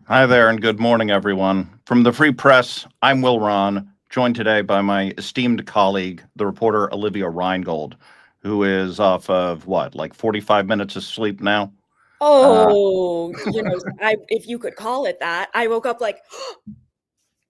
Hi there, and good morning, everyone. From the Free Press, I'm Will Rahn, joined today by my esteemed colleague, the reporter Olivia Reingold, who is off of what, like 45 minutes of sleep now? Uh, Oh, if you could call it that. I woke up like,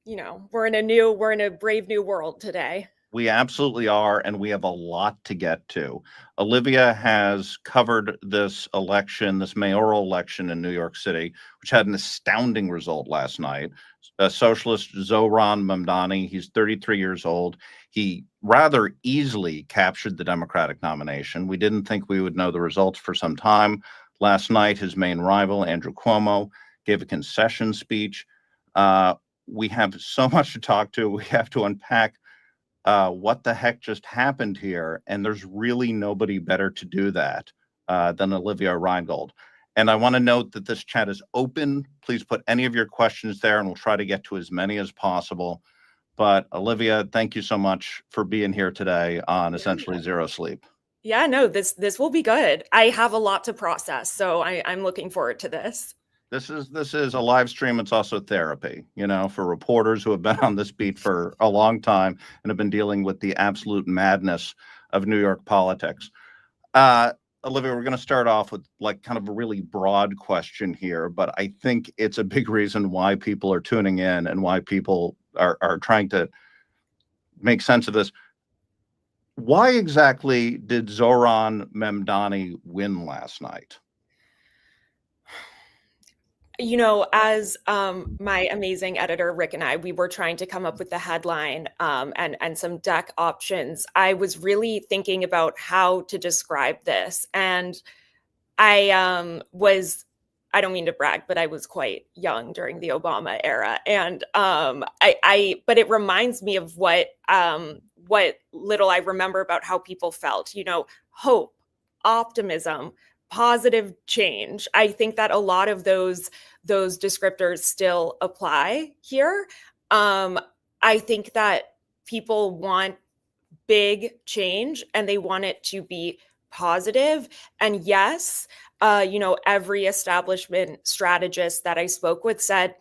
we're in a brave new world today. we absolutely are, and we have a lot to get to. Olivia has covered this election, this mayoral election in New York City, which had an astounding result last night. A socialist, Zohran Mamdani, he's 33 years old. He rather easily captured the Democratic nomination. We didn't think we would know the results for some time. Last night, his main rival, Andrew Cuomo, gave a concession speech. Uh, we have so much to talk to. We have to unpack what the heck just happened here? And there's really nobody better to do that than Olivia Reingold. And I want to note that this chat is open. Please put any of your questions there, and we'll try to get to as many as possible. But Olivia, thank you so much for being here today on Essentially Yeah. Zero Sleep. Yeah, no, this will be good. I have a lot to process, so I'm looking forward to this. This is a live stream. It's also therapy, for reporters who have been on this beat for a long time and have been dealing with the absolute madness of New York politics. Uh, Olivia, we're going to start off with like kind of a really broad question here, but I think it's a big reason why people are tuning in and why people are trying to make sense of this. Why exactly did Zohran Mamdani win last night? As my amazing editor Rick and I, we were trying to come up with the headline and some deck options. I was really thinking about how to describe this, and I don't mean to brag, but I was quite young during the Obama era, and but it reminds me of what little I remember about how people felt. Hope, optimism, positive change. I think that a lot of those descriptors still apply here. Um, I think that people want big change and they want it to be positive. And yes, every establishment strategist that I spoke with said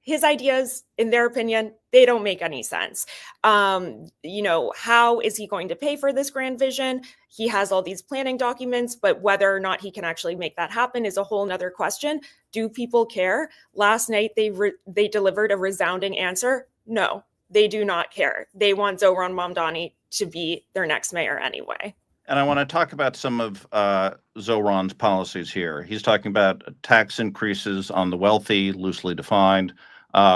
his ideas, in their opinion, they don't make any sense. How is he going to pay for this grand vision? He has all these planning documents, but whether or not he can actually make that happen is a whole nother question. Do people care? Last night, they delivered a resounding answer. No, they do not care. They want Zohran Mamdani to be their next mayor anyway. And I want to talk about some of Zohran's policies here. He's talking about tax increases on the wealthy, loosely defined,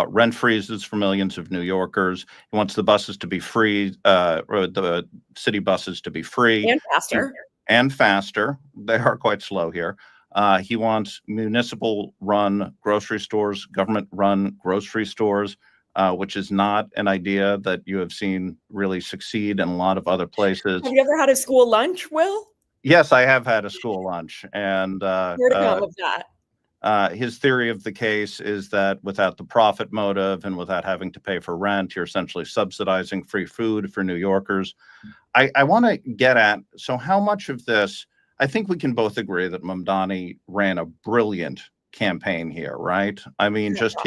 rent freezes for millions of New Yorkers. He wants the buses to be free, or the city buses to be free. And faster. And faster. They are quite slow here. He wants municipal run grocery stores, government run grocery stores, which is not an idea that you have seen really succeed in a lot of other places. Have you ever had a school lunch, Will? Yes, I have had a school lunch, and More to come of that. his theory of the case is that without the profit motive and without having to pay for rent, you're essentially subsidizing free food for New Yorkers. I want to get at, so how much of this, I think we can both agree that Mamdani ran a brilliant campaign here, right? I mean, just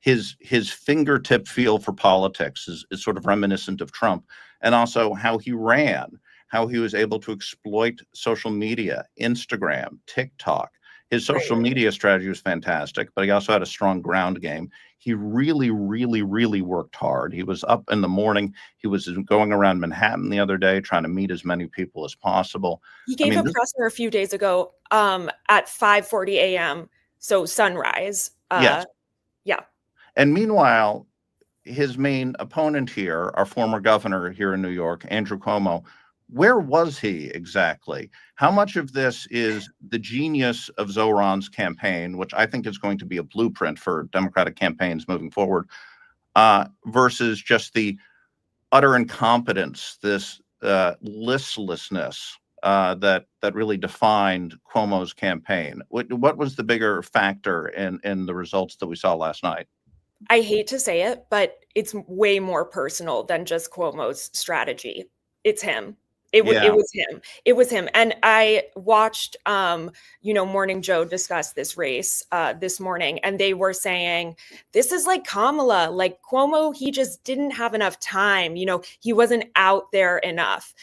his fingertip feel for politics is sort of reminiscent of Trump, and also how he ran, how he was able to exploit social media, Instagram, TikTok. His social Right. media strategy was fantastic, but he also had a strong ground game. He really, really, really worked hard. He was up in the morning. He was going around Manhattan the other day trying to meet as many people as possible. He I gave mean, a presser a few days ago at 5:40 a.m. So sunrise. yes. Yeah. And meanwhile, his main opponent here, our former governor here in New York, Andrew Cuomo, where was he exactly? How much of this is the genius of Zohran's campaign, which I think is going to be a blueprint for Democratic campaigns moving forward, versus just the utter incompetence, this listlessness that really defined Cuomo's campaign? What was the bigger factor in the results that we saw last night? I hate to say it, but it's way more personal than just Cuomo's strategy. It's him. It Yeah. was him. It was him. And I watched, Morning Joe discuss this race this morning, and they were saying, this is like Kamala, like Cuomo, he just didn't have enough time. He wasn't out there enough.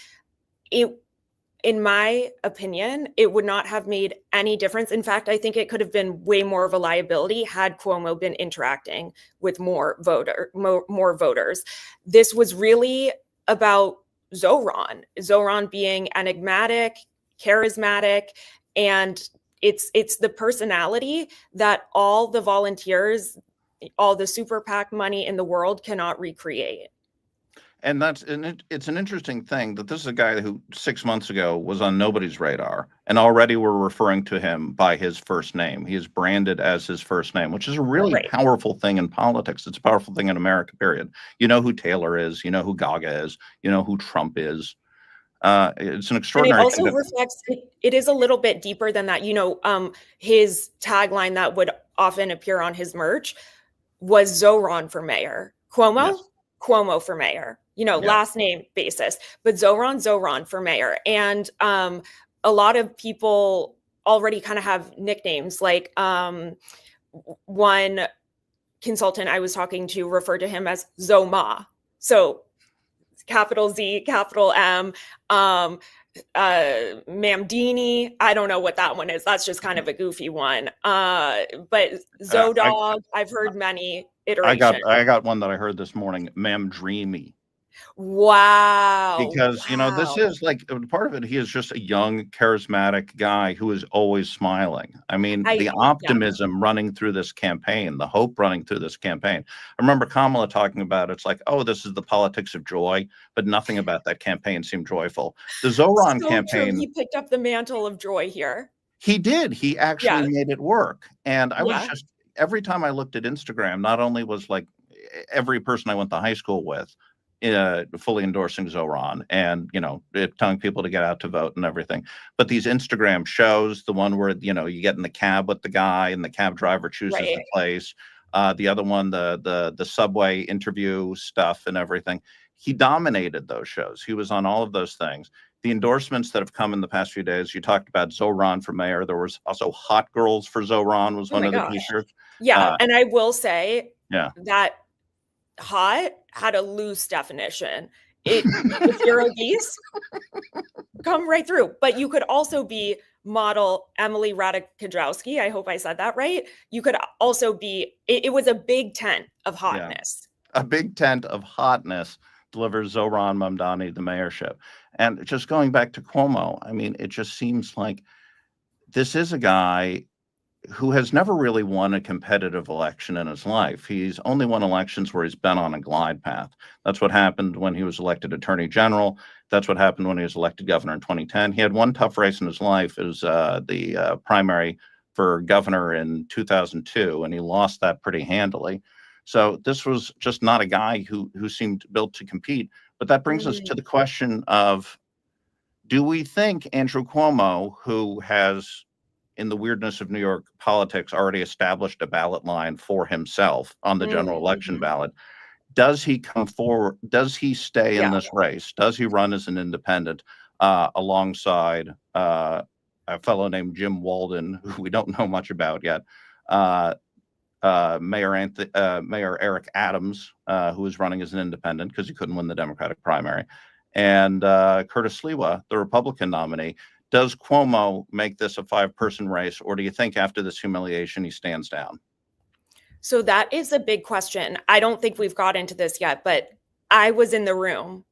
In my opinion, it would not have made any difference. In fact, I think it could have been way more of a liability had Cuomo been interacting with more voters. This was really about Zohran being enigmatic, charismatic, and it's the personality that all the volunteers, all the super PAC money in the world cannot recreate. And it's an interesting thing that this is a guy who 6 months ago was on nobody's radar, and already we're referring to him by his first name. He is branded as his first name, which is a really powerful thing in politics. It's a powerful thing in America, period. You know who Taylor is, you know who Gaga is, you know who Trump is. It's an extraordinary. And it also reflects, it is a little bit deeper than that. His tagline that would often appear on his merch was Zohran for mayor. Cuomo? Yes. Cuomo for mayor. Last name basis, but Zohran for mayor. And a lot of people already kind of have nicknames. Like one consultant I was talking to referred to him as Zoma. So capital Z, capital M, Mamdani. I don't know what that one is. That's just kind of a goofy one. But Zodog, I've heard many iterations. I got one that I heard this morning, Mam Dreamy. Wow. Because, this is like part of it. He is just a young, charismatic guy who is always smiling. I mean, the optimism running through this campaign, the hope running through this campaign. I remember Kamala talking about it's like, oh, this is the politics of joy, but nothing about that campaign seemed joyful. The Zohran campaign. True. He picked up the mantle of joy here. He did. He actually made it work. And I was just, every time I looked at Instagram, not only was like every person I went to high school with, fully endorsing Zohran and, telling people to get out to vote and everything. But these Instagram shows, the one where, you get in the cab with the guy and the cab driver chooses the place. The other one, the subway interview stuff and everything. He dominated those shows. He was on all of those things. The endorsements that have come in the past few days, you talked about Zohran for mayor. There was also Hot Girls for Zohran was one of the t-shirts. Yeah. And I will say that hot had a loose definition. If you're obese, come right through. But you could also be model Emily Ratajkowski. I hope I said that right. You could also be, it was a big tent of hotness. Yeah. A big tent of hotness delivers Zohran Mamdani the mayorship. And just going back to Cuomo, I mean, it just seems like this is a guy who has never really won a competitive election in his life. He's only won elections where he's been on a glide path. That's what happened when he was elected attorney general. That's what happened when he was elected governor in 2010. He had one tough race in his life. It was the primary for governor in 2002, and he lost that pretty handily. So this was just not a guy who seemed built to compete. But that brings us to the question of, do we think Andrew Cuomo, who has, in the weirdness of New York politics, already established a ballot line for himself on the general election ballot, does he come forward? Does he stay in this race? Does he run as an independent alongside a fellow named Jim Walden, who we don't know much about yet, Mayor Eric Adams, who is running as an independent because he couldn't win the Democratic primary, and Curtis Sliwa, the Republican nominee? Does Cuomo make this a 5-person race, or do you think after this humiliation he stands down? So that is a big question. I don't think we've got into this yet, but I was in the room,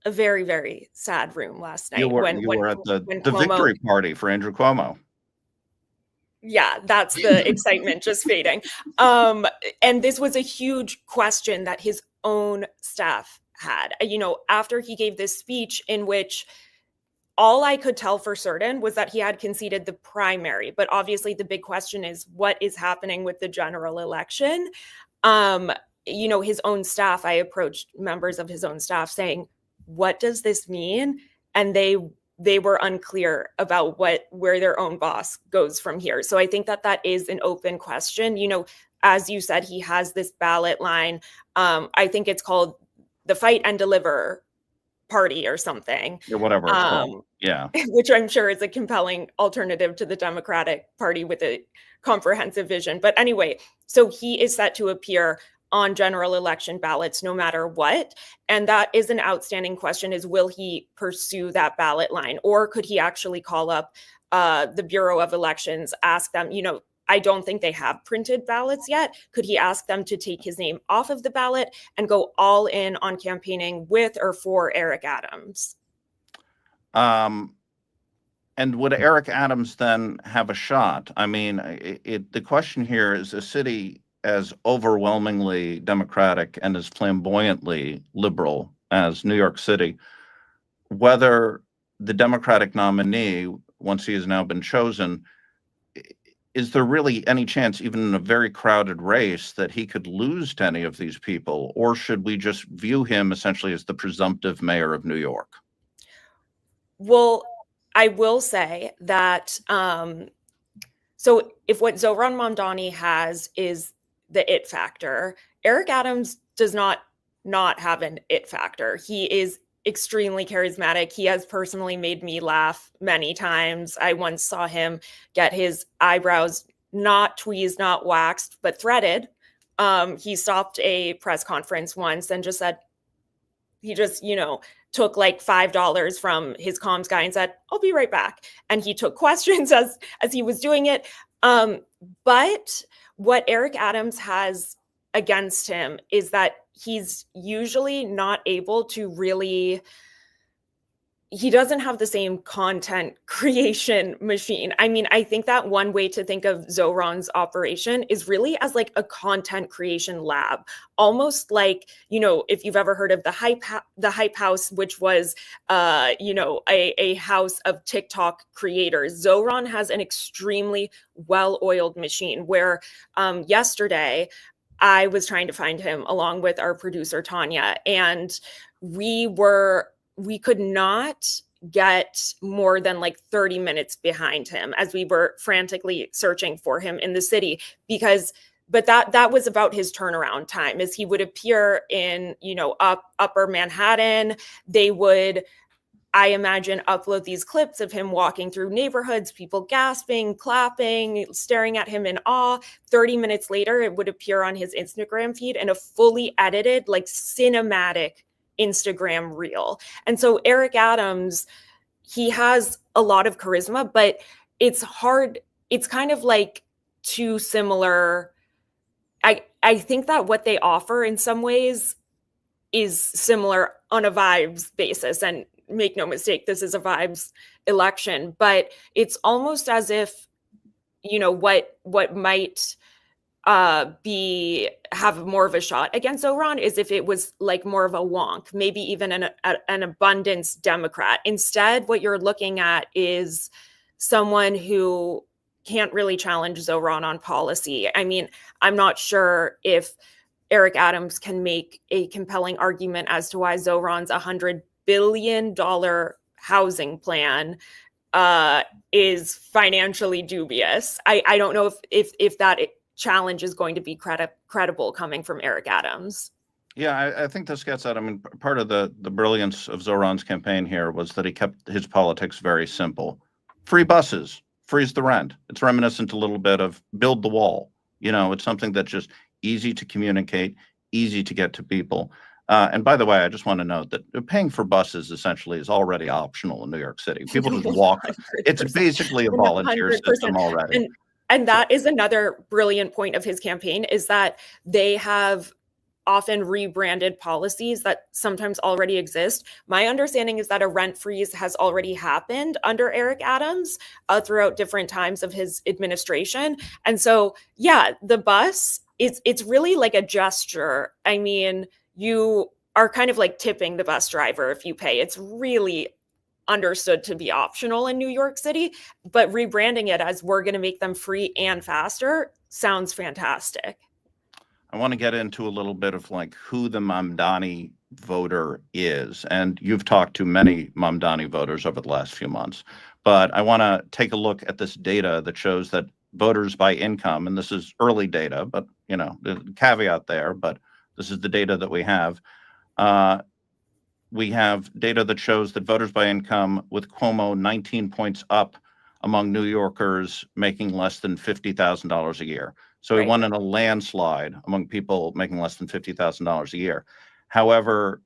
a very, very sad room last night. You were at the victory party for Andrew Cuomo. Yeah, that's the excitement just fading. And this was a huge question that his own staff had. After he gave this speech in which all I could tell for certain was that he had conceded the primary. But obviously the big question is what is happening with the general election? His own staff, I approached members of his own staff saying, what does this mean? And they were unclear about where their own boss goes from here. So I think that is an open question. As you said, he has this ballot line. I think it's called the Fight and Deliver party or something. Yeah, whatever it's called. Yeah. Which I'm sure is a compelling alternative to the Democratic Party with a comprehensive vision. But anyway, so he is set to appear on general election ballots no matter what. And that is an outstanding question, is will he pursue that ballot line? Or could he actually call up the Bureau of Elections, ask them, I don't think they have printed ballots yet. Could he ask them to take his name off of the ballot and go all in on campaigning with or for Eric Adams? And would Eric Adams then have a shot? I mean, the question here is a city as overwhelmingly Democratic and as flamboyantly liberal as New York City, whether the Democratic nominee, once he has now been chosen, is there really any chance, even in a very crowded race, that he could lose to any of these people? Or should we just view him essentially as the presumptive mayor of New York? Well, I will say that, so if what Zohran Mamdani has is the it factor, Eric Adams does not have an it factor. He is extremely charismatic. He has personally made me laugh many times. I once saw him get his eyebrows not tweezed, not waxed, but threaded. He stopped a press conference once and just said, he just, took like $5 from his comms guy and said, I'll be right back. And he took questions as he was doing it. But what Eric Adams has against him is that he's usually not able to really, he doesn't have the same content creation machine. I mean, I think that one way to think of Zohran's operation is really as like a content creation lab, almost like, if you've ever heard of the Hype House, which was, a house of TikTok creators. Zohran has an extremely well-oiled machine where yesterday I was trying to find him along with our producer, Tanya, and we could not get more than like 30 minutes behind him as we were frantically searching for him in the city, but that was about his turnaround time, as he would appear in, upper Manhattan. They would, I imagine, upload these clips of him walking through neighborhoods, people gasping, clapping, staring at him in awe. 30 minutes later, it would appear on his Instagram feed in a fully edited, like cinematic Instagram reel. And so Eric Adams, he has a lot of charisma, but it's hard. It's kind of like too similar. I think that what they offer in some ways is similar on a vibes basis. And make no mistake, this is a vibes election, but it's almost as if, what might have more of a shot against Zohran is if it was like more of a wonk, maybe even an abundance Democrat. Instead, what you're looking at is someone who can't really challenge Zohran on policy. I mean, I'm not sure if Eric Adams can make a compelling argument as to why Zohran's $100 billion housing plan is financially dubious. I don't know if that challenge is going to be credible coming from Eric Adams. Yeah, I think this gets at, part of the brilliance of Zohran's campaign here was that he kept his politics very simple. Free buses, freeze the rent. It's reminiscent a little bit of build the wall. It's something that's just easy to communicate, easy to get to people. And by the way, I just want to note that paying for buses essentially is already optional in New York City. People just walk. 100%. It's basically a volunteer 100%. System already. And that is another brilliant point of his campaign, is that they have often rebranded policies that sometimes already exist. My understanding is that a rent freeze has already happened under Eric Adams throughout different times of his administration. And so, yeah, the bus, it's really like a gesture. I mean, you are kind of like tipping the bus driver if you pay. It's really understood to be optional in New York City, but rebranding it as we're going to make them free and faster sounds fantastic. I want to get into a little bit of like who the Mamdani voter is. And you've talked to many Mamdani voters over the last few months, but I want to take a look at this data that shows that voters by income, and this is early data, but the caveat there, but this is the data that we have. we have data that shows that voters by income with Cuomo 19 points up among New Yorkers making less than $50,000 a year. So he Right. won in a landslide among people making less than $50,000 a year. However,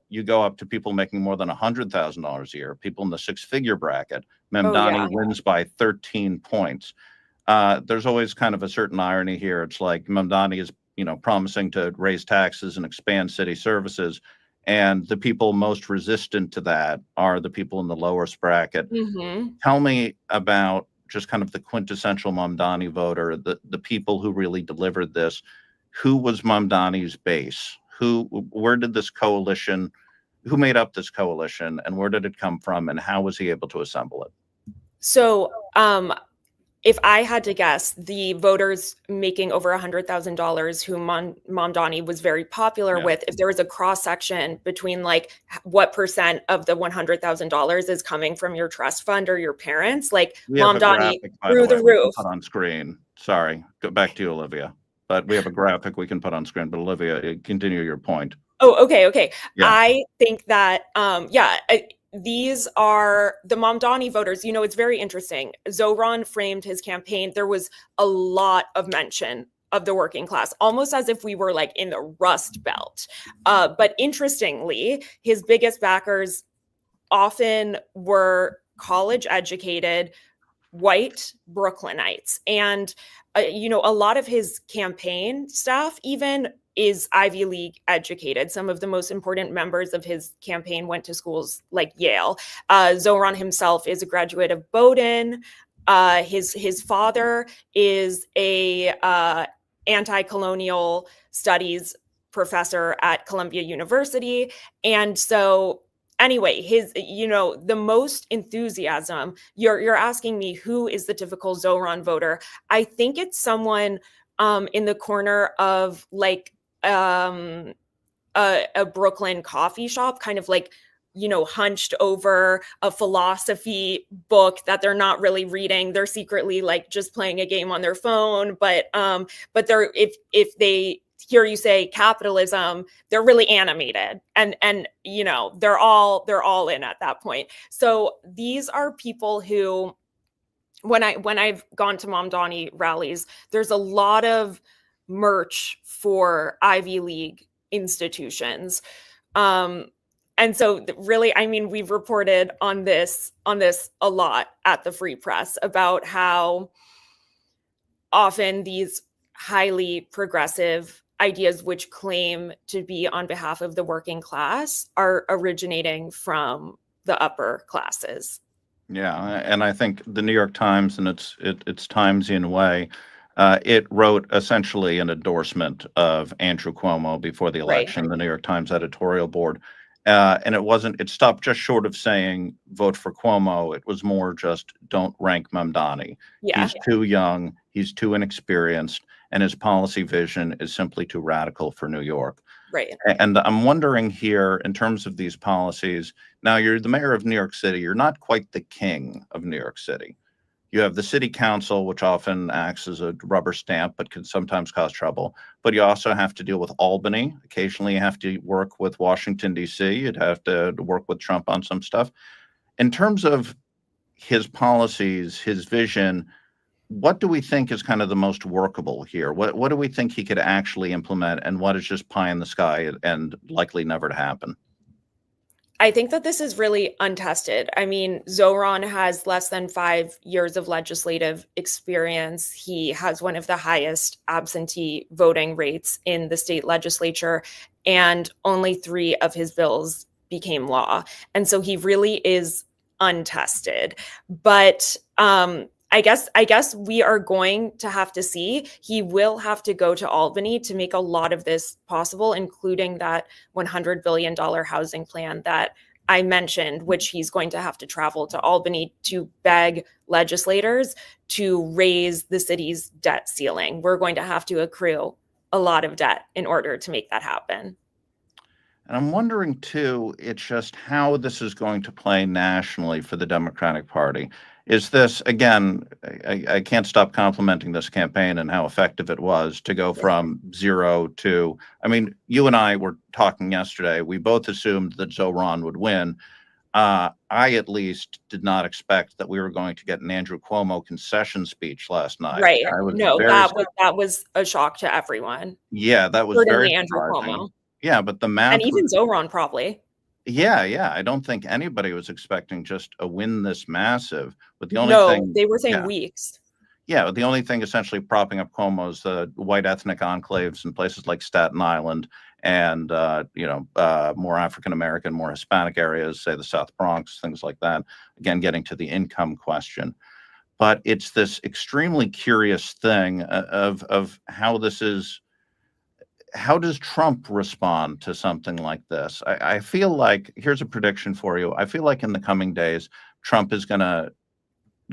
you go up to people making more than $100,000 a year, people in the six-figure bracket. Oh, Mamdani yeah. wins by 13 points. There's always kind of a certain irony here. It's like Mamdani is, promising to raise taxes and expand city services, and the people most resistant to that are the people in the lowest bracket. Hmm. Tell me about just kind of the quintessential Mamdani voter, the people who really delivered this. Who was Mamdani's base? Where did this coalition, who made up this coalition, and where did it come from, and how was he able to assemble it? So, if I had to guess, the voters making over $100,000 who Mamdani was very popular Yeah. with, if there was a cross section between like what percent of the $100,000 is coming from your trust fund or your parents, like We have a Mamdani graphic, by the through way, the we can roof. put on screen. Sorry, go back to you, Olivia. But we have a graphic we can put on screen. But Olivia, continue your point. Oh, okay. Yeah. I think that, these are the Mamdani voters. It's very interesting. Zohran framed his campaign. There was a lot of mention of the working class, almost as if we were like in the Rust Belt. But interestingly, his biggest backers often were college educated, white Brooklynites. And, a lot of his campaign staff even is Ivy League educated. Some of the most important members of his campaign went to schools like Yale. Zohran himself is a graduate of Bowdoin. His father is a anti-colonial studies professor at Columbia University. And so anyway, the most enthusiasm, you're asking me who is the typical Zohran voter. I think it's someone in the corner of like a Brooklyn coffee shop, kind of like, hunched over a philosophy book that they're not really reading. They're secretly like just playing a game on their phone. But they're, if they hear you say capitalism, they're really animated, and they're all in at that point. So these are people who, when I've gone to Mamdani rallies, there's a lot of merch for Ivy League institutions. And so really, I mean, we've reported on this a lot at the Free Press about how often these highly progressive ideas, which claim to be on behalf of the working class, are originating from the upper classes. Yeah, and I think the New York Times, in its Timesian way, it wrote essentially an endorsement of Andrew Cuomo before the Right. election. The New York Times editorial board, and it stopped just short of saying vote for Cuomo. It was more just don't rank Mamdani. Yeah. He's too young, he's too inexperienced, and his policy vision is simply too radical for New York. Right. And I'm wondering here, in terms of these policies, now you're the mayor of New York City. You're not quite the king of New York City. You have the city council, which often acts as a rubber stamp, but can sometimes cause trouble. But you also have to deal with Albany. Occasionally, you have to work with Washington, D.C. You'd have to work with Trump on some stuff. In terms of his policies, his vision, what do we think is kind of the most workable here? What do we think he could actually implement, and what is just pie in the sky and likely never to happen? I think that this is really untested. I mean, Zohran has less than 5 years of legislative experience. He has one of the highest absentee voting rates in the state legislature, and only 3 of his bills became law. And so he really is untested. But I guess we are going to have to see. He will have to go to Albany to make a lot of this possible, including that $100 billion housing plan that I mentioned, which he's going to have to travel to Albany to beg legislators to raise the city's debt ceiling. We're going to have to accrue a lot of debt in order to make that happen. And I'm wondering, too, it's just how this is going to play nationally for the Democratic Party. is this again? I can't stop complimenting this campaign and how effective it was to go from zero to. I mean, you and I were talking yesterday. We both assumed that Zohran would win. I at least did not expect that we were going to get an Andrew Cuomo concession speech last night. Right. I was No, very, that was a shock to everyone. yeah, that was very Certainly Andrew surprising. Cuomo. Yeah, but the And math even was, Zohran probably. yeah. I don't think anybody was expecting just a win this massive. But the only No, thing, they were saying yeah, weeks. yeah, the only thing essentially propping up Cuomo is the white ethnic enclaves in places like Staten Island and more African American, more Hispanic areas, say the South Bronx, things like that. Again, getting to the income question, but it's this extremely curious thing of how this is. How does Trump respond to something like this? I feel like here's a prediction for you. I feel like in the coming days, Trump is going to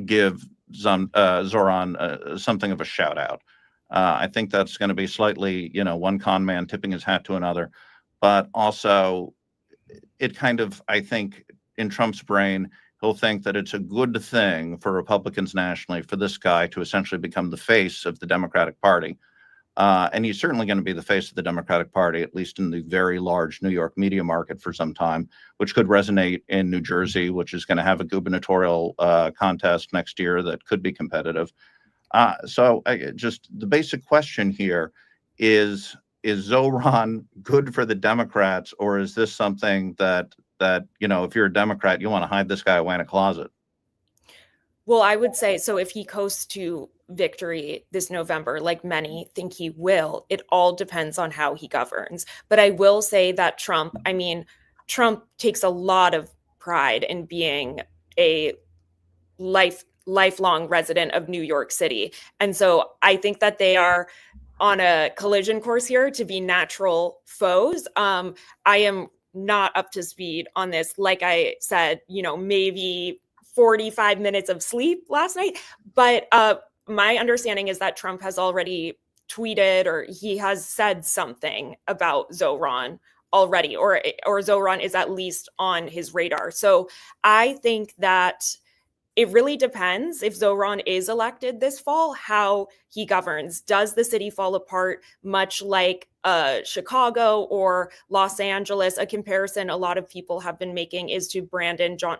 give Zoran something of a shout out. I think that's going to be slightly, one con man tipping his hat to another, but also it kind of, I think, in Trump's brain, he'll think that it's a good thing for Republicans nationally for this guy to essentially become the face of the Democratic Party. And he's certainly going to be the face of the Democratic Party, at least in the very large New York media market for some time, which could resonate in New Jersey, which is going to have a gubernatorial contest next year that could be competitive. Just the basic question here is Zohran good for the Democrats, or is this something that if you're a Democrat, you want to hide this guy away in a closet? Well, I would say so if he coasts to victory this November, like many think he will, it all depends on how he governs. But I will say that Trump takes a lot of pride in being a lifelong resident of New York City. And so I think that they are on a collision course here to be natural foes. I am not up to speed on this. Like I said, maybe 45 minutes of sleep last night. But my understanding is that Trump has already tweeted or he has said something about Zohran already, or Zohran is at least on his radar. So I think that it really depends if Zohran is elected this fall, how he governs. Does the city fall apart much like Chicago or Los Angeles? A comparison a lot of people have been making is to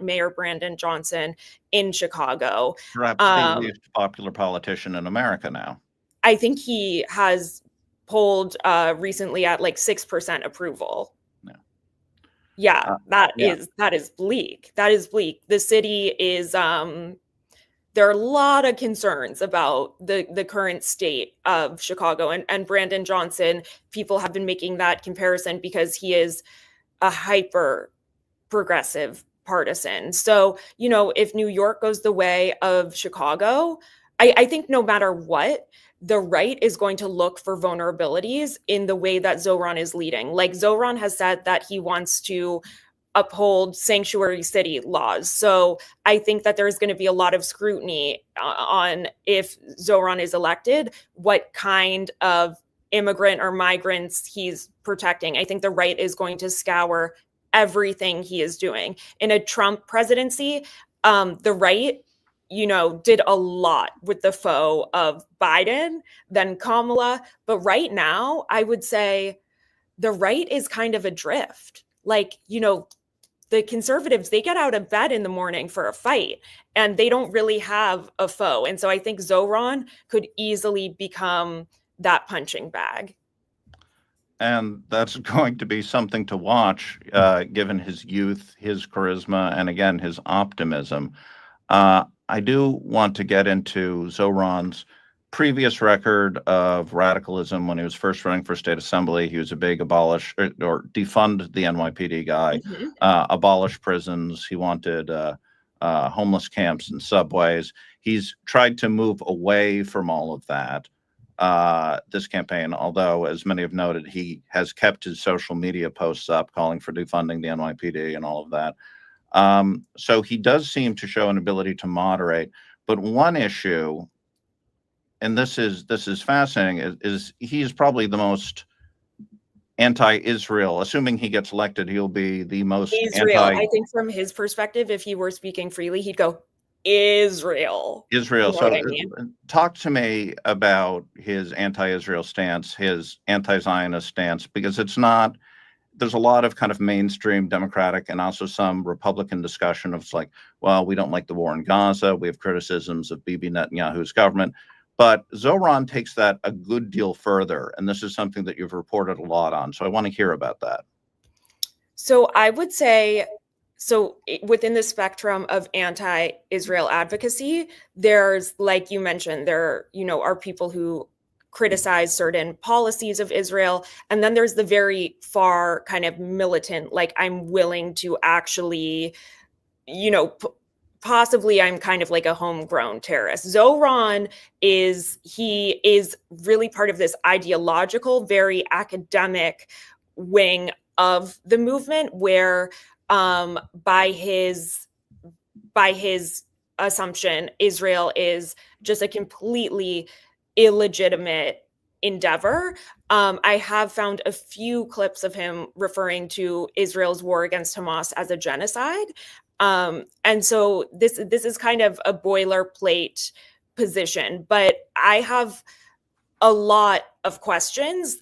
Mayor Brandon Johnson in Chicago. Perhaps the least popular politician in America now. I think he has polled recently at like 6% approval. Yeah, that is bleak. That is bleak. The city is there are a lot of concerns about the current state of Chicago and Brandon Johnson. People have been making that comparison because he is a hyper progressive partisan. So, if New York goes the way of Chicago, I think no matter what, the right is going to look for vulnerabilities in the way that Zohran is leading. Like Zohran has said that he wants to uphold sanctuary city laws. So I think that there's going to be a lot of scrutiny on if Zohran is elected, what kind of immigrant or migrants he's protecting. I think the right is going to scour everything he is doing. In a Trump presidency, the right did a lot with the foe of Biden, then Kamala. But right now, I would say the right is kind of adrift. Like, the conservatives, they get out of bed in the morning for a fight and they don't really have a foe. And so I think Zohran could easily become that punching bag. And that's going to be something to watch, given his youth, his charisma, and again, his optimism. I do want to get into Zohran's previous record of radicalism. When he was first running for state assembly, he was a big abolish or defund the NYPD guy, abolish prisons. He wanted homeless camps and subways. He's tried to move away from all of that this campaign, although, as many have noted, he has kept his social media posts up calling for defunding the NYPD and all of that. So he does seem to show an ability to moderate. But one issue, and this is fascinating, is he's probably the most anti-Israel. Assuming he gets elected, he'll be the most Israel. I think from his perspective, if he were speaking freely, he'd go, Israel. Israel. You know So what I mean? talk to me about his anti-Israel stance, his anti-Zionist stance, because it's not, there's a lot of kind of mainstream Democratic and also some Republican discussion of like, well, we don't like the war in Gaza. We have criticisms of Bibi Netanyahu's government. But Zohran takes that a good deal further. And this is something that you've reported a lot on. So I want to hear about that. So I would say, within the spectrum of anti-Israel advocacy, there's, like you mentioned, there, are people who criticize certain policies of Israel. And then there's the very far kind of militant, like I'm willing to actually, possibly I'm kind of like a homegrown terrorist. Zohran he is really part of this ideological, very academic wing of the movement where by his assumption, Israel is just a completely illegitimate endeavor. I have found a few clips of him referring to Israel's war against Hamas as a genocide. And so this is kind of a boilerplate position, but I have a lot of questions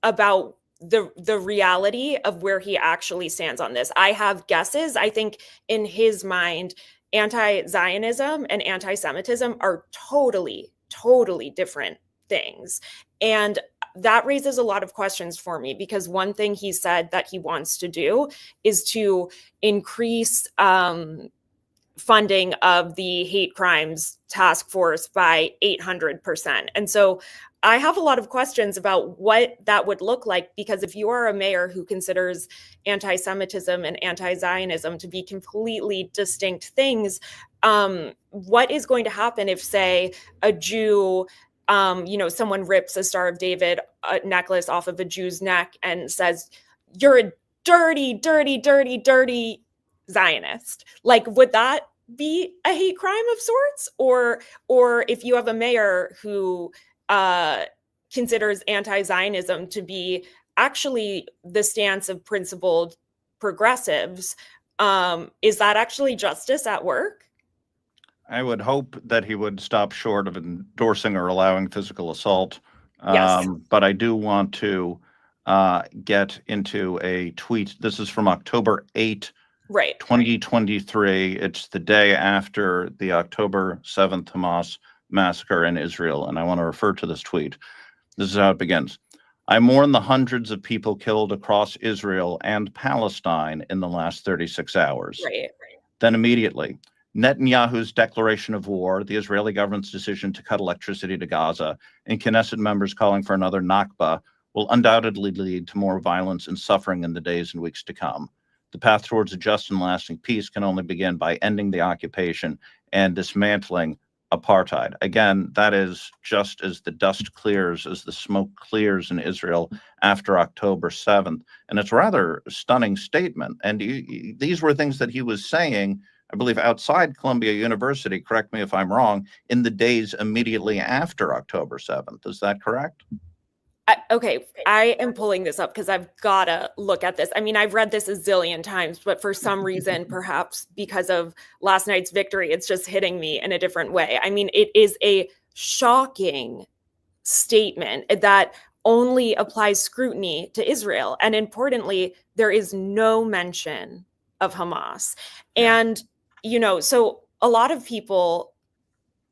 about the reality of where he actually stands on this. I have guesses. I think in his mind, anti-Zionism and anti-Semitism are totally, totally different things. And that raises a lot of questions for me because one thing he said that he wants to do is to increase funding of the hate crimes task force by 800%. And so I have a lot of questions about what that would look like, because if you are a mayor who considers anti-Semitism and anti-Zionism to be completely distinct things, what is going to happen if, say, a Jew, someone rips a Star of David necklace off of a Jew's neck and says, "You're a dirty, dirty, dirty, dirty Zionist." Like, would that be a hate crime of sorts? Or if you have a mayor who considers anti-Zionism to be actually the stance of principled progressives, is that actually justice at work? I would hope that he would stop short of endorsing or allowing physical assault. Yes. But I do want to get into a tweet. This is from October 8, Right. 2023. It's the day after the October 7th Hamas massacre in Israel. And I want to refer to this tweet. This is how it begins. I mourn the hundreds of people killed across Israel and Palestine in the last 36 hours. Right. Then immediately, Netanyahu's declaration of war, the Israeli government's decision to cut electricity to Gaza, and Knesset members calling for another Nakba will undoubtedly lead to more violence and suffering in the days and weeks to come. The path towards a just and lasting peace can only begin by ending the occupation and dismantling apartheid. Again, that is just as the dust clears, as the smoke clears in Israel after October 7th. And it's a rather stunning statement. And these were things that he was saying, I believe, outside Columbia University, correct me if I'm wrong, in the days immediately after October 7th. Is that correct? Okay, I am pulling this up because I've got to look at this. I mean, I've read this a zillion times, but for some reason, perhaps because of last night's victory, it's just hitting me in a different way. I mean, it is a shocking statement that only applies scrutiny to Israel. And importantly, there is no mention of Hamas. And, so a lot of people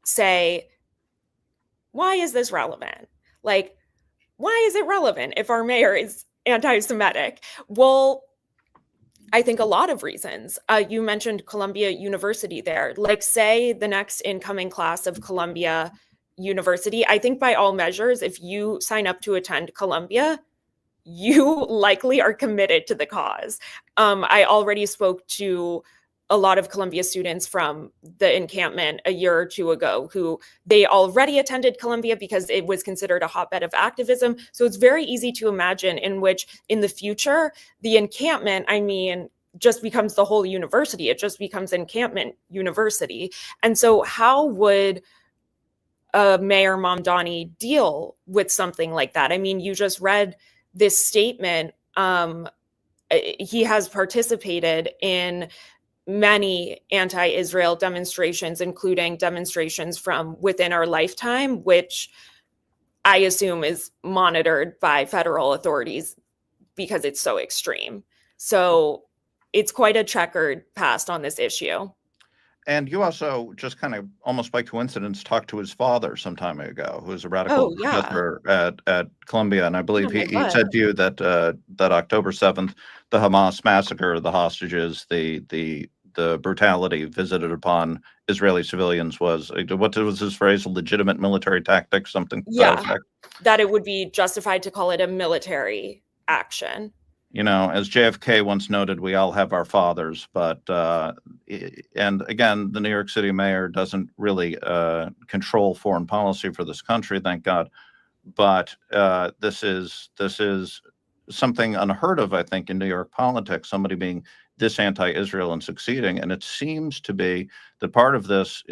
say, why is this relevant? Like, why is it relevant if our mayor is anti-Semitic? Well, I think a lot of reasons. You mentioned Columbia University there. Like, say the next incoming class of Columbia University, I think by all measures, if you sign up to attend Columbia, you likely are committed to the cause. I already spoke to a lot of Columbia students from the encampment a year or two ago who they already attended Columbia because it was considered a hotbed of activism. So it's very easy to imagine in which in the future, the encampment, just becomes the whole university. It just becomes encampment university. And so how would Mayor Mamdani deal with something like that? I mean, you just read this statement. He has participated in many anti-Israel demonstrations, including demonstrations from within our lifetime, which I assume is monitored by federal authorities because it's so extreme. So it's quite a checkered past on this issue. And you also just kind of almost by coincidence talked to his father some time ago, who is a radical Oh, yeah. professor at Columbia, and I Oh believe my he God. said to you that that October 7th, the Hamas massacre, the hostages, the brutality visited upon Israeli civilians was, what was his phrase, a legitimate military tactic, something to that Yeah, effect. that it would be justified to call it a military action. You know, as JFK once noted, we all have our fathers, but and again, the New York City mayor doesn't really control foreign policy for this country, thank God. But this is something unheard of, I think, in New York politics. Somebody being this anti-Israel and succeeding, and it seems to be that part of this,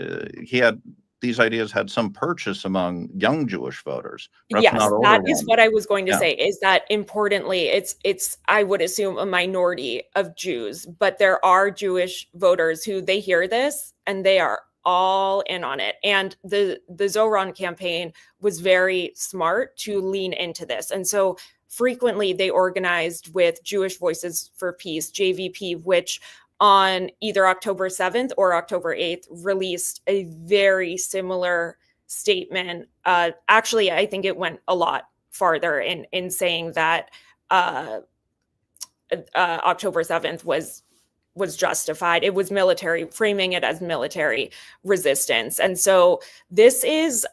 he had these ideas had some purchase among young Jewish voters, perhaps not Yes, older that is ones. what I was going to Yeah. say, is that importantly, it's I would assume a minority of Jews, but there are Jewish voters who they hear this and they are all in on it. And the Zohran campaign was very smart to lean into this. And so frequently they organized with Jewish Voices for Peace, JVP, which on either October 7th or October 8th released a very similar statement. Actually, I think it went a lot farther in saying that October 7th was justified. It was military, framing it as military resistance. And so this is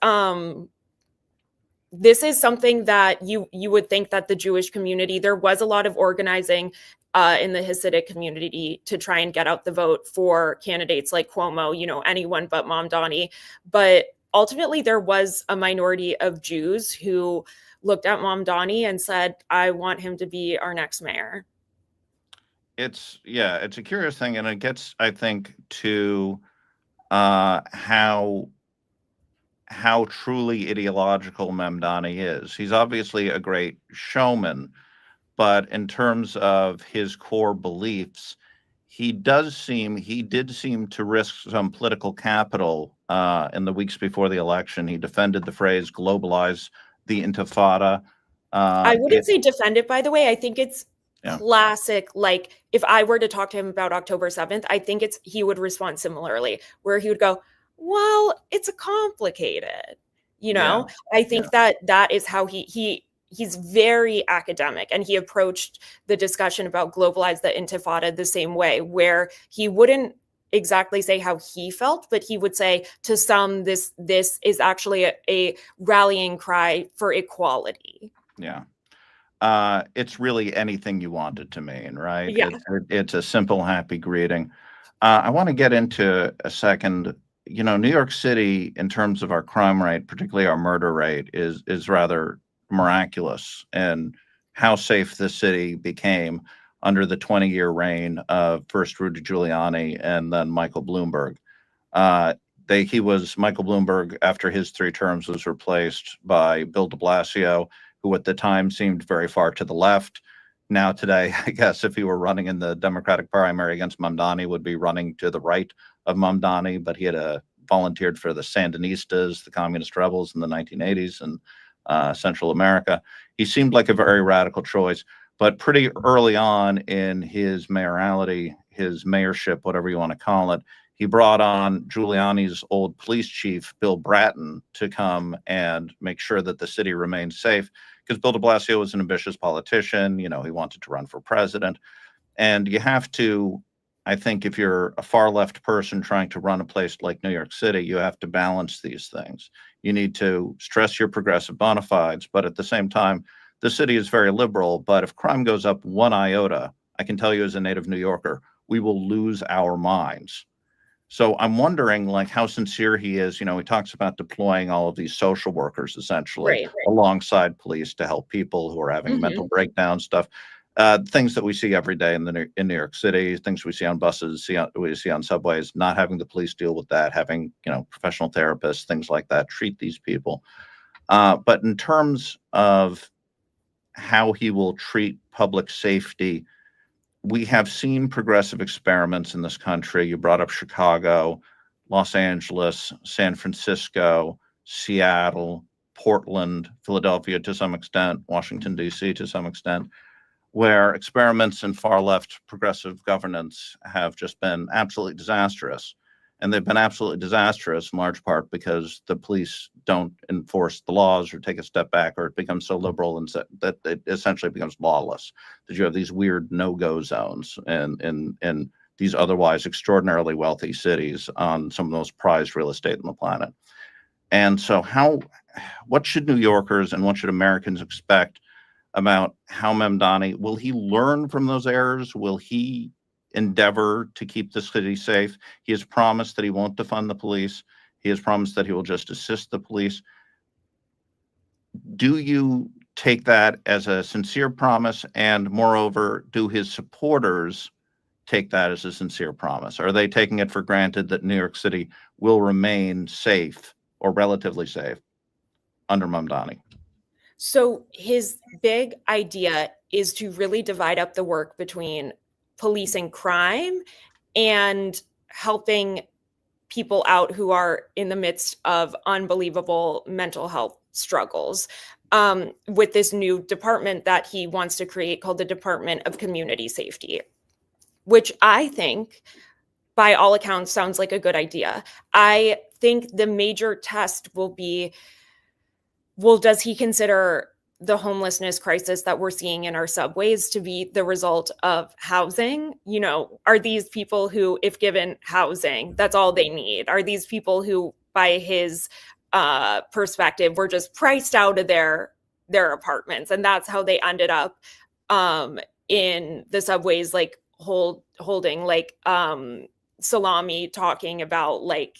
something that you would think that the Jewish community, there was a lot of organizing in the Hasidic community to try and get out the vote for candidates like Cuomo, anyone but Mamdani. But ultimately, there was a minority of Jews who looked at Mamdani and said, I want him to be our next mayor. It's a curious thing, and it gets, I think, to how truly ideological Mamdani is. He's obviously a great showman, but in terms of his core beliefs, he did seem to risk some political capital in the weeks before the election. He defended the phrase "globalize the Intifada." I wouldn't It say defend it, by the way. I think it's Yeah. classic. Like, if I were to talk to him about October 7th, I think he would respond similarly, where he would go, well, it's a complicated, Yeah, I yeah. think that is how he's very academic, and he approached the discussion about globalize the Intifada the same way, where he wouldn't exactly say how he felt, but he would say to some, this is actually a rallying cry for equality. Yeah. It's really anything you want it to mean, right? Yeah. It's a simple, happy greeting. I want to get into a second. New York City, in terms of our crime rate, particularly our murder rate, is rather miraculous, and how safe the city became under the 20-year reign of first Rudy Giuliani and then Michael Bloomberg. Uh, Michael Bloomberg, after his 3 terms, was replaced by Bill de Blasio, who at the time seemed very far to the left. Now today, I guess if he were running in the Democratic primary against Mamdani, would be running to the right of Mamdani, but he had volunteered for the Sandinistas, the communist rebels in the 1980s in Central America. He seemed like a very radical choice, but pretty early on in his mayoralty, his mayorship, whatever you want to call it, he brought on Giuliani's old police chief, Bill Bratton, to come and make sure that the city remained safe, because Bill de Blasio was an ambitious politician. He wanted to run for president. And you have to, I think, if you're a far left person trying to run a place like New York City, you have to balance these things. You need to stress your progressive bona fides, but at the same time, the city is very liberal. But if crime goes up 1 iota, I can tell you as a native New Yorker, we will lose our minds. So I'm wondering, like, how sincere he is. He talks about deploying all of these social workers essentially Right. alongside police to help people who are having mental breakdown stuff. Things that we see every day in New York City, things we see on buses, we see on subways. Not having the police deal with that, having professional therapists, things like that, treat these people. But in terms of how he will treat public safety, we have seen progressive experiments in this country. You brought up Chicago, Los Angeles, San Francisco, Seattle, Portland, Philadelphia to some extent, Washington, D.C. to some extent, where experiments in far left progressive governance have just been absolutely disastrous. And they've been absolutely disastrous in large part because the police don't enforce the laws or take a step back, or it becomes so liberal and that it essentially becomes lawless. That you have these weird no-go zones in these otherwise extraordinarily wealthy cities on some of the most prized real estate on the planet. And so what should New Yorkers and what should Americans expect about how Mamdani, will he learn from those errors? Will he endeavor to keep the city safe? He has promised that he won't defund the police. He has promised that he will just assist the police. Do you take that as a sincere promise? And moreover, do his supporters take that as a sincere promise? Are they taking it for granted that New York City will remain safe or relatively safe under Mamdani? So his big idea is to really divide up the work between policing crime and helping people out who are in the midst of unbelievable mental health struggles, with this new department that he wants to create called the Department of Community Safety, which I think, by all accounts, sounds like a good idea. I think the major test will be, well, does he consider the homelessness crisis that we're seeing in our subways to be the result of housing? You know, are these people who, if given housing, that's all they need? Are these people who, by his perspective, were just priced out of their apartments, and that's how they ended up in the subways, like holding like salami, talking about like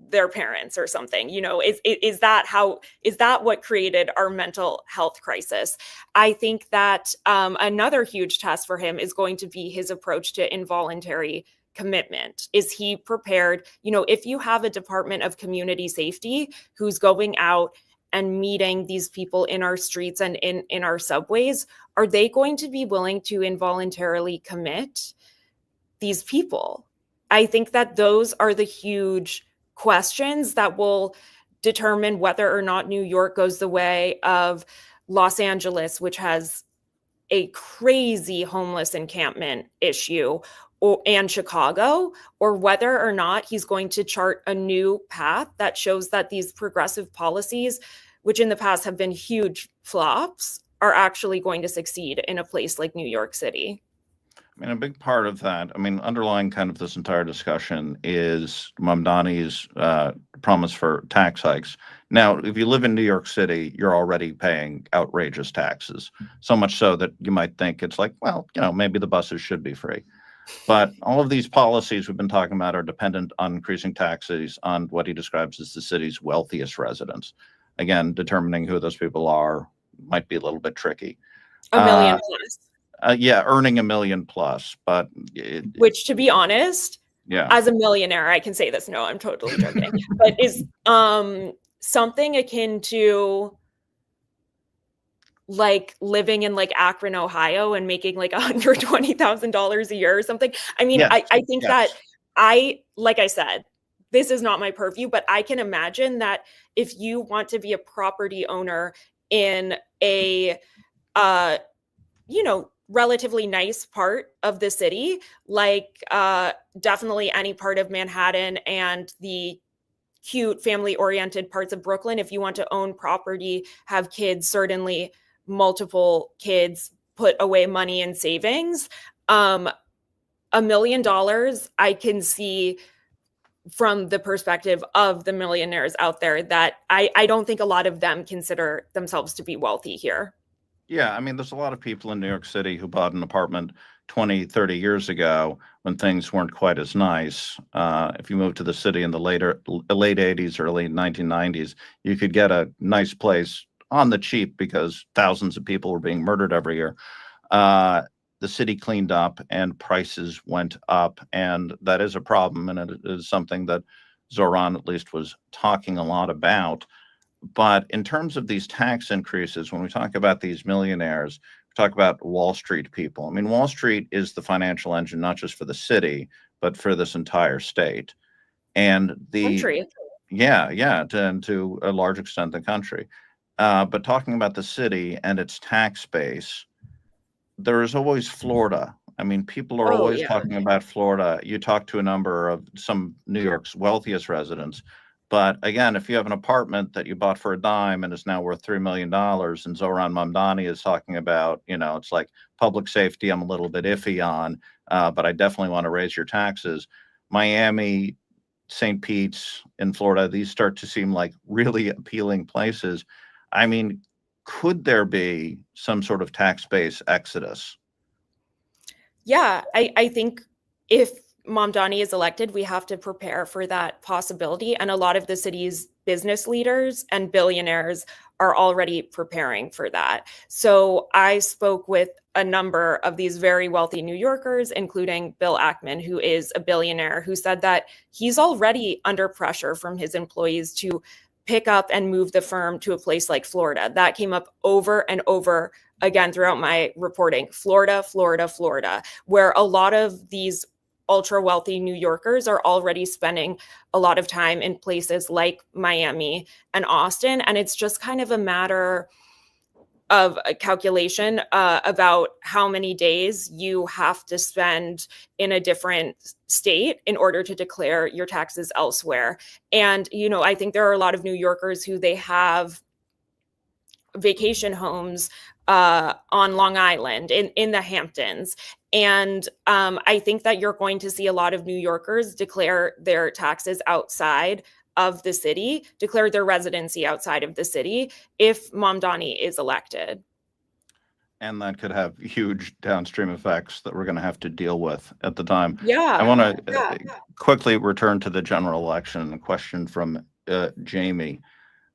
their parents or something? You know, is that what created our mental health crisis? I think that another huge test for him is going to be his approach to involuntary commitment. Is he prepared? You know, if you have a Department of Community Safety who's going out and meeting these people in our streets and in our subways, are they going to be willing to involuntarily commit these people? I think that those are the huge questions that will determine whether or not New York goes the way of Los Angeles, which has a crazy homeless encampment issue, and Chicago, or whether or not he's going to chart a new path that shows that these progressive policies, which in the past have been huge flops, are actually going to succeed in a place like New York City. I mean, a big part of that, I mean, underlying kind of this entire discussion is Mamdani's promise for tax hikes. Now, if you live in New York City, you're already paying outrageous taxes, so much so that you might think it's like, well, you know, maybe the buses should be free. But all of these policies we've been talking about are dependent on increasing taxes on what he describes as the city's wealthiest residents. Again, determining who those people are might be a little bit tricky. $1 million plus. Yeah, earning $1 million plus, but which, to be honest, yeah, as a millionaire, I can say this. No, I'm totally joking, but is something akin to like living in like Akron, Ohio, and making like $120,000 a year or something. I mean, yes, I think that like I said, this is not my purview, but I can imagine that if you want to be a property owner in a you know, relatively nice part of the city, like definitely any part of Manhattan and the cute family-oriented parts of Brooklyn, if you want to own property, have kids, certainly multiple kids, put away money in savings, $1 million, I can see from the perspective of the millionaires out there that I don't think a lot of them consider themselves to be wealthy here. Yeah, I mean, there's a lot of people in New York City who bought an apartment 20, 30 years ago when things weren't quite as nice. If you moved to the city in the late 80s, early 1990s, you could get a nice place on the cheap because thousands of people were being murdered every year. The city cleaned up and prices went up, and that is a problem, and it is something that Zohran at least was talking a lot about. But in terms of these tax increases, when we talk about these millionaires, we're talk about Wall Street people. I mean, Wall Street is the financial engine, not just for the city, but for this entire state. And Country. and to a large extent, the country. But talking about the city and its tax base, there is always Florida. I mean, people are Oh, always yeah. talking about Florida. You talk to a number of some New York's wealthiest residents. But again, if you have an apartment that you bought for a dime and is now worth $3 million, and Zohran Mamdani is talking about, it's like public safety, I'm a little bit iffy on, but I definitely want to raise your taxes. Miami, St. Pete's in Florida, these start to seem like really appealing places. I mean, could there be some sort of tax base exodus? Yeah, I think if Mamdani is elected, we have to prepare for that possibility. And a lot of the city's business leaders and billionaires are already preparing for that. So I spoke with a number of these very wealthy New Yorkers, including Bill Ackman, who is a billionaire, who said that he's already under pressure from his employees to pick up and move the firm to a place like Florida. That came up over and over again throughout my reporting. Florida, Florida, Florida, where a lot of these ultra wealthy New Yorkers are already spending a lot of time in places like Miami and Austin. And it's just kind of a matter of a calculation about how many days you have to spend in a different state in order to declare your taxes elsewhere. And, I think there are a lot of New Yorkers who they have vacation homes on Long Island, in the Hamptons. And I think that you're going to see a lot of New Yorkers declare their taxes outside of the city, declare their residency outside of the city if Mamdani is elected. And that could have huge downstream effects that we're going to have to deal with at the time. Yeah. I want to quickly return to the general election. A question from Jamie.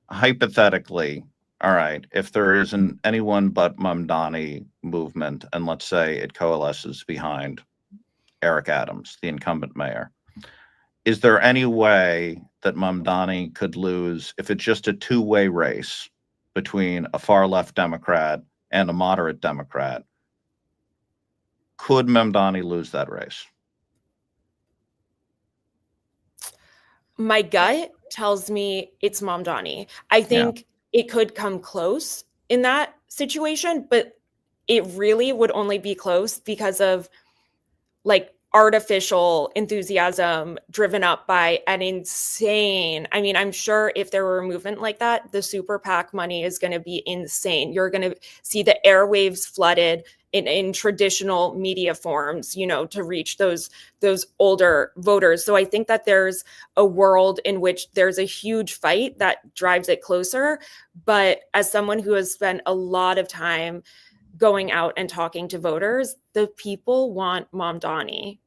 Hypothetically, all right, if there isn't anyone but Mamdani movement, and let's say it coalesces behind Eric Adams, the incumbent mayor, is there any way that Mamdani could lose if it's just a two-way race between a far-left Democrat and a moderate Democrat? Could Mamdani lose that race? My gut tells me it's Mamdani. I think it could come close in that situation, but it really would only be close because of artificial enthusiasm driven up by an insane. I mean, I'm sure if there were a movement like that, the super PAC money is going to be insane. You're going to see the airwaves flooded in traditional media forms, to reach those older voters. So I think that there's a world in which there's a huge fight that drives it closer. But as someone who has spent a lot of time going out and talking to voters, the people want Mamdani.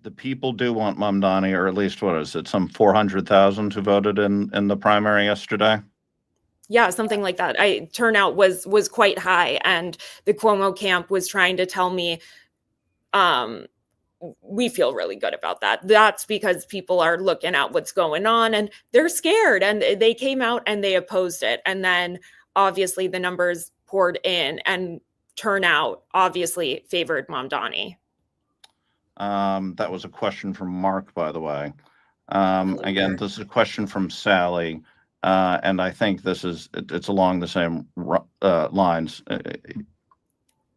The people do want Mamdani, or at least, what is it, some 400,000 who voted in the primary yesterday? Yeah, something like that. Turnout was quite high, and the Cuomo camp was trying to tell me, we feel really good about that. That's because people are looking at what's going on and they're scared, and they came out and they opposed it. And then obviously the numbers poured in, and turnout obviously favored Mamdani. That was a question from Mark, by the way. Again, this is a question from Sally, and I think it's along the same lines.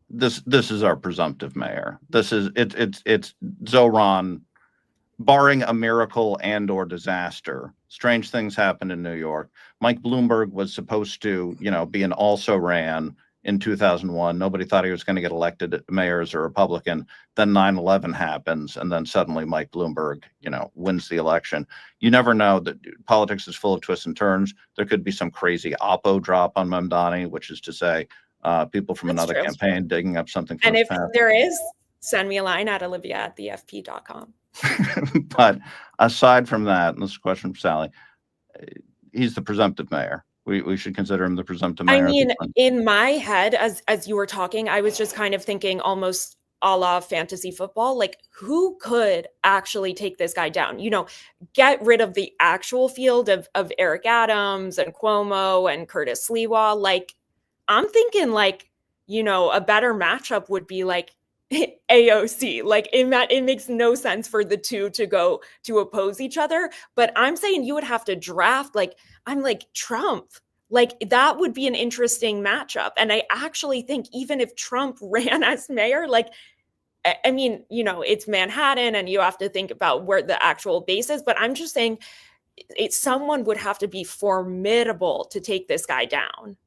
This is our presumptive mayor. It's Zohran, barring a miracle and or disaster. Strange things happen in New York. Mike Bloomberg was supposed to, be an also ran in 2001. Nobody thought he was going to get elected mayor as a Republican. Then 9/11 happens, and then suddenly Mike Bloomberg, wins the election. You never know. That politics is full of twists and turns. There could be some crazy oppo drop on Mamdani, which is to say, people from another campaign digging up something from his past. And if there is, send me a line at olivia@thefp.com. But aside from that, and this is a question from Sally, he's the presumptive mayor. We should consider him the presumptive mayor. I mean, in my head, as you were talking, I was just kind of thinking almost a la fantasy football, who could actually take this guy down? Get rid of the actual field of Eric Adams and Cuomo and Curtis Sliwa. I'm thinking a better matchup would be like AOC. Like it makes no sense for the two to go to oppose each other. But I'm saying you would have to draft I'm like Trump. Like that would be an interesting matchup. And I actually think even if Trump ran as mayor, I mean, it's Manhattan and you have to think about where the actual base is. But I'm just saying someone would have to be formidable to take this guy down.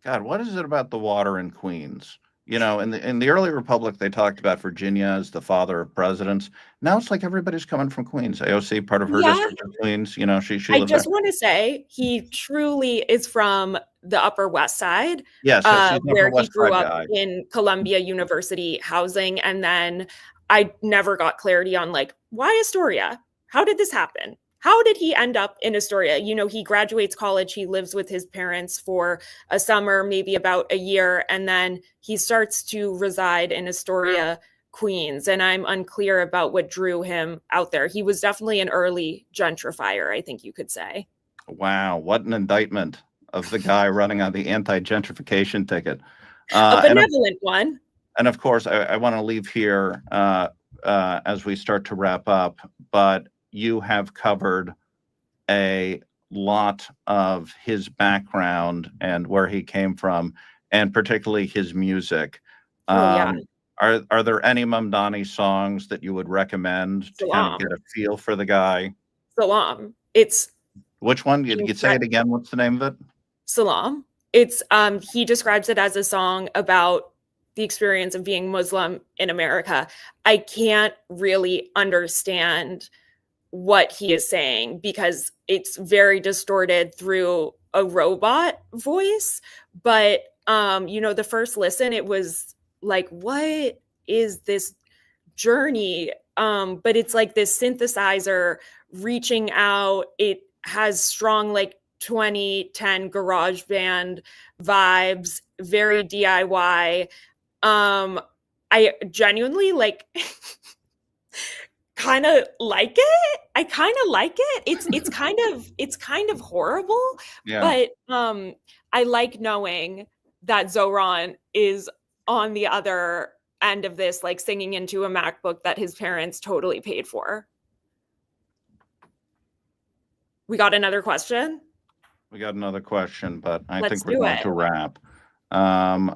God, what is it about the water in Queens? In the early republic, they talked about Virginia as the father of presidents. Now it's like everybody's coming from Queens. AOC, part of her Yeah. district of Queens. She I lives there. just want to say he truly is from the Upper West Side, Yes, he's an where Upper he West grew Side up guy. in Columbia University housing. And then I never got clarity on why Astoria? How did this happen? How did he end up in Astoria? He graduates college, he lives with his parents for a summer, maybe about a year, and then he starts to reside in Astoria, Queens. And I'm unclear about what drew him out there. He was definitely an early gentrifier, I think you could say. Wow, what an indictment of the guy running on the anti-gentrification ticket. A benevolent one. And of course, I want to leave here as we start to wrap up, but you have covered a lot of his background and where he came from, and particularly his music. Oh, yeah. Are there any Mamdani songs that you would recommend to kind of get a feel for the guy? Salam. It's which one? You say it again. What's the name of it? Salam. It's he describes it as a song about the experience of being Muslim in America. I can't really understand what he is saying because it's very distorted through a robot voice. But the first listen, it was like, what is this journey? But it's like this synthesizer reaching out. It has strong 2010 garage band vibes, very DIY. I genuinely kind of like it. I kind of like it. It's kind of horrible, but I like knowing that Zohran is on the other end of this, singing into a MacBook that his parents totally paid for. We got another question? We got another question, but I think we're going to wrap. I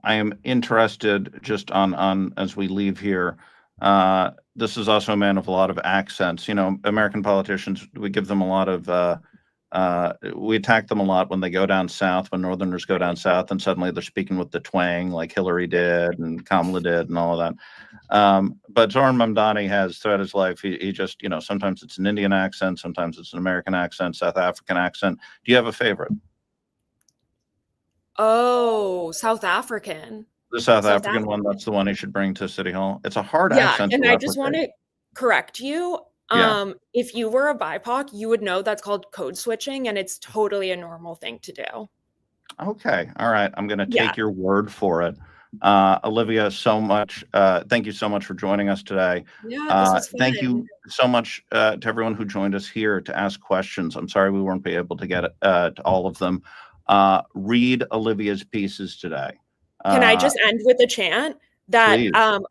am interested just on as we leave here. This is also a man of a lot of accents. American politicians, we give them a lot of we attack them a lot when they go down south, when Northerners go down south and suddenly they're speaking with the twang like Hillary did and Kamala did and all of that. But Zohran Mamdani has throughout his life, he just, sometimes it's an Indian accent, sometimes it's an American accent, South African accent. Do you have a favorite? Oh, South African. The South African one, that's the one he should bring to City Hall. It's a hard accent. And I just want to correct you. If you were a BIPOC, you would know that's called code switching, and it's totally a normal thing to do. Okay. All right. I'm going to take your word for it. Olivia, thank you so much for joining us today. Yeah, this was fun. Thank you so much to everyone who joined us here to ask questions. I'm sorry we weren't able to get to all of them. Read Olivia's pieces today. Can I just end with a chant that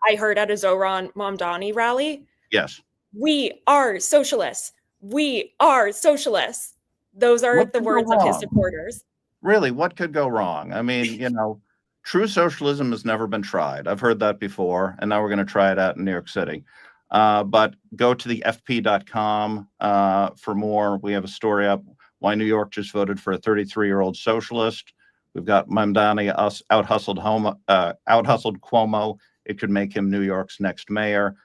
I heard at a Zohran Mamdani rally? Yes. We are socialists. We are socialists. Those are the words of his supporters. Really, what could go wrong? I mean, true socialism has never been tried. I've heard that before, and now we're going to try it out in New York City. But go to the fp.com for more. We have a story up, why New York just voted for a 33-year-old socialist. We've got Mamdani out-hustled Cuomo. It could make him New York's next mayor.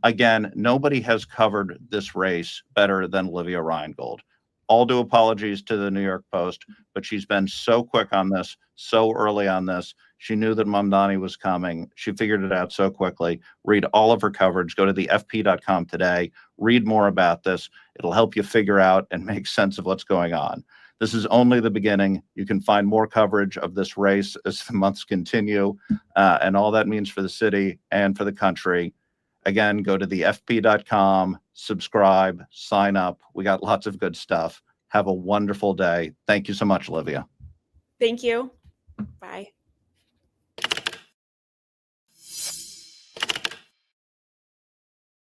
Again, nobody has covered this race better than Olivia Reingold. All due apologies to the New York Post, but she's been so quick on this, so early on this. She knew that Mamdani was coming. She figured it out so quickly. Read all of her coverage. Go to the fp.com today. Read more about this. It'll help you figure out and make sense of what's going on. This is only the beginning. You can find more coverage of this race as the months continue, and all that means for the city and for the country. Again, go to the fp.com, subscribe, sign up. We got lots of good stuff. Have a wonderful day. Thank you so much, Olivia. Thank you. Bye.